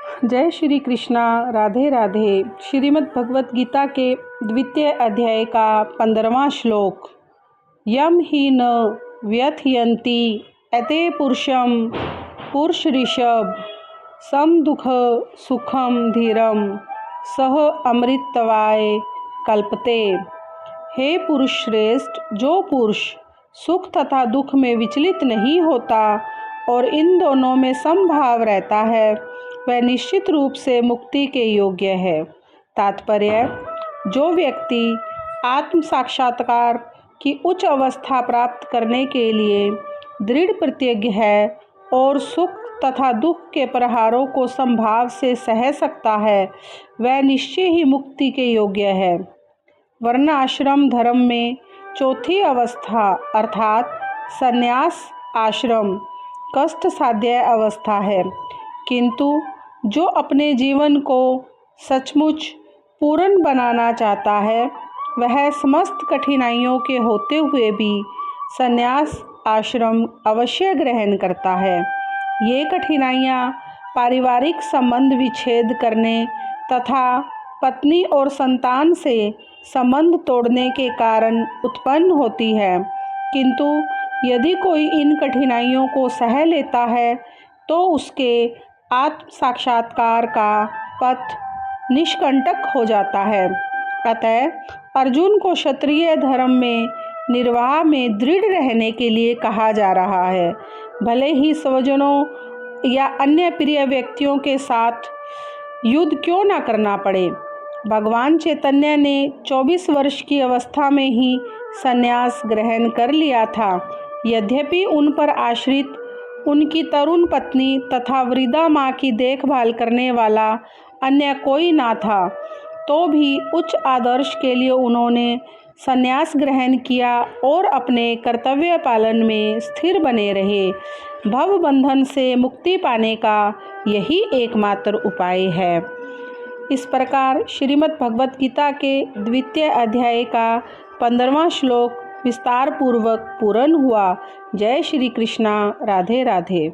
जय श्री कृष्णा। राधे राधे। श्रीमद् भगवत गीता के द्वितीय अध्याय का 15वां श्लोक। यम ही न व्यथयन्ति एते पुरुषम पुरुष ऋषभ सम दुख सुखम धीरम सह अमृतवाय कल्पते। हे पुरुष श्रेष्ठ, जो पुरुष सुख तथा दुख में विचलित नहीं होता और इन दोनों में समभाव रहता है, वह निश्चित रूप से मुक्ति के योग्य है। तात्पर्य: जो व्यक्ति आत्म साक्षात्कार की उच्च अवस्था प्राप्त करने के लिए दृढ़ प्रतिज्ञ है और सुख तथा दुख के प्रहारों को समभाव से सह सकता है, वह निश्चय ही मुक्ति के योग्य है। वर्ण आश्रम धर्म में चौथी अवस्था अर्थात संन्यास आश्रम कष्ट साध्य अवस्था है, किंतु जो अपने जीवन को सचमुच पूर्ण बनाना चाहता है, वह समस्त कठिनाइयों के होते हुए भी संन्यास आश्रम अवश्य ग्रहण करता है। ये कठिनाइयाँ पारिवारिक संबंध विच्छेद करने तथा पत्नी और संतान से संबंध तोड़ने के कारण उत्पन्न होती है, किंतु यदि कोई इन कठिनाइयों को सह लेता है तो उसके आत्म साक्षात्कार का पथ निष्कंटक हो जाता है। अतः अर्जुन को क्षत्रिय धर्म में निर्वाह में दृढ़ रहने के लिए कहा जा रहा है, भले ही स्वजनों या अन्य प्रिय व्यक्तियों के साथ युद्ध क्यों न करना पड़े। भगवान चैतन्य ने 24 वर्ष की अवस्था में ही संन्यास ग्रहण कर लिया था। यद्यपि उन पर आश्रित उनकी तरुण पत्नी तथा वृद्धा माँ की देखभाल करने वाला अन्य कोई ना था, तो भी उच्च आदर्श के लिए उन्होंने संन्यास ग्रहण किया और अपने कर्तव्य पालन में स्थिर बने रहे। भव बंधन से मुक्ति पाने का यही एकमात्र उपाय है। इस प्रकार श्रीमद् भगवत गीता के द्वितीय अध्याय का 15वां श्लोक विस्तार पूर्वक पूर्ण हुआ। जय श्री कृष्णा। राधे राधे।